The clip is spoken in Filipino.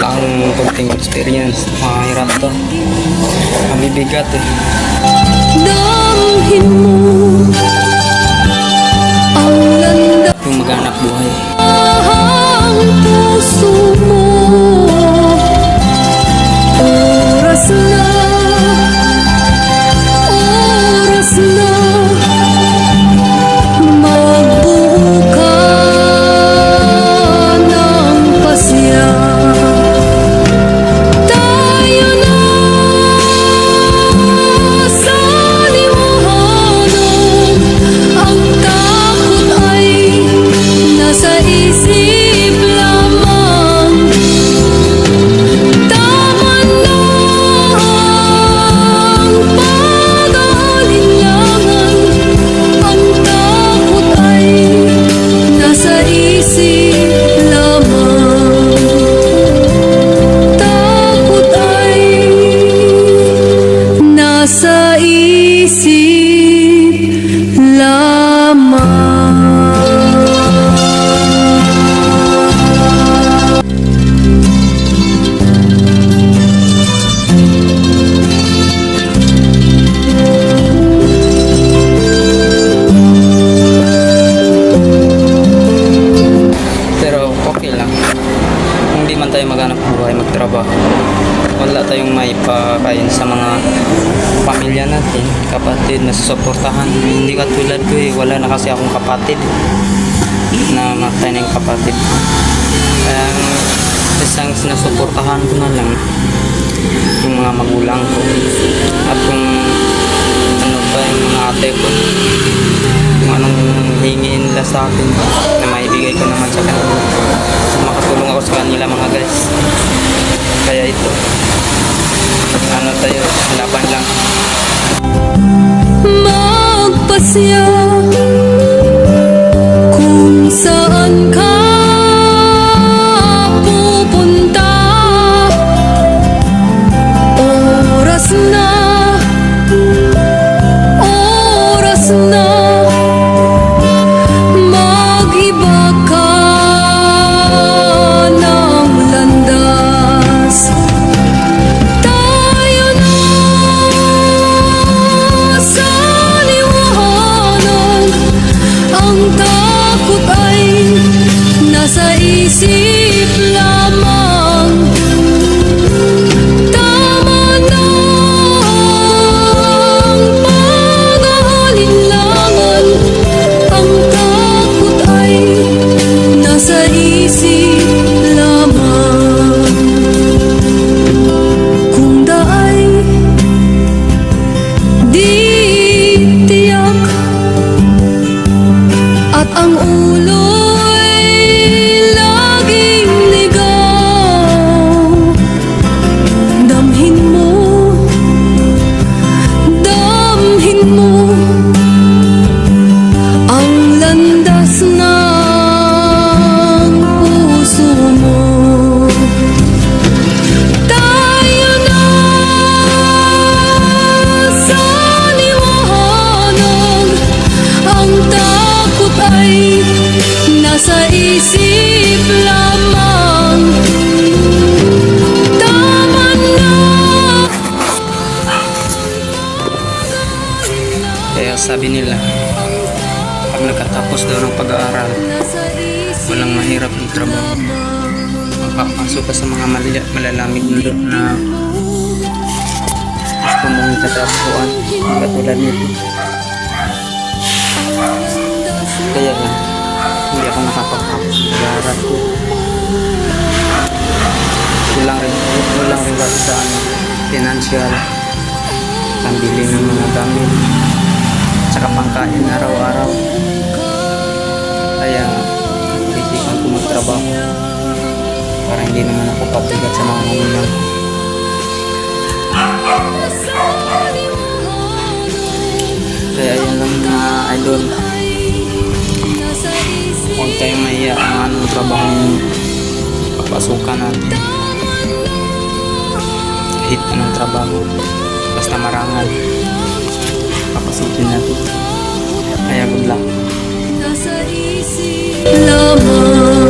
wala akong konting experience. Mahirap to. Mabibigat eh. Damhin mo ang landa Yung maghanap buhay. ang puso mo. Oras na, oras na, magbuo ka ng pasya. Tayo na sa liwanag, ang takot ay nasa isip lamang. Tama na ang pag-aalinlangan, ang takot ay nasa isip lamang. Takot ay nasa isip lamang. Pero okay lang. Hindi man tayo maghanap buhay, magtrabaho. Wala tayong maipakain sa mga pamilya natin, kapatid na susuportahan. Hindi katulad ko eh, wala na kasi akong kapatid na matay na yung kapatid. Kaya ang isang sinusuportahan ko na lang yung mga magulang ko at kung ano pa yung mga ate ko, kung anong hingin nila sa akin na maibigay ko naman sa kanila. Makatulong ako sa kanila mga guys. Kaya ito, ano tayo, laban lang. Magpasya kung saan ka pupunta. Oras na, oras na, mag-iba ka ng landas. Tayo na sa liwanag, ang takot ay nasa isip lamang. Tama na ang pag-aalinlangan, ang takot ay nasa isip lamang. Kung daay di tiyak at ang ulo'y laging ligaw, damhin mo, damhin mo ang landas ng puso mo. Tayo na sa liwanag, ang takot ay nasa isip lamang. Tama na. Kaya sabi nila, pag nakatapos daw ng pag-aaral, walang mahirap ng trabaho. Makapasok ka sa mga malalamig na gusto mong tatrabahoan, katulad nito. Kaya lang, hindi ako nakapagtapos ng pag-aaral ko. Kulang rin kasi sa financial, pambili ng mga gamit, tsaka pangkain araw-araw. Kaya isipan ko magtrabaho para hindi naman ako pabigat sa mga magulang. Kaya yun lang mga idol, huwag tayong mahiya ang anong trabaho yung papasukan natin. Kahit anong trabaho, basta marangal, papasukin natin. Kaya good luck. Nasa isip lamang.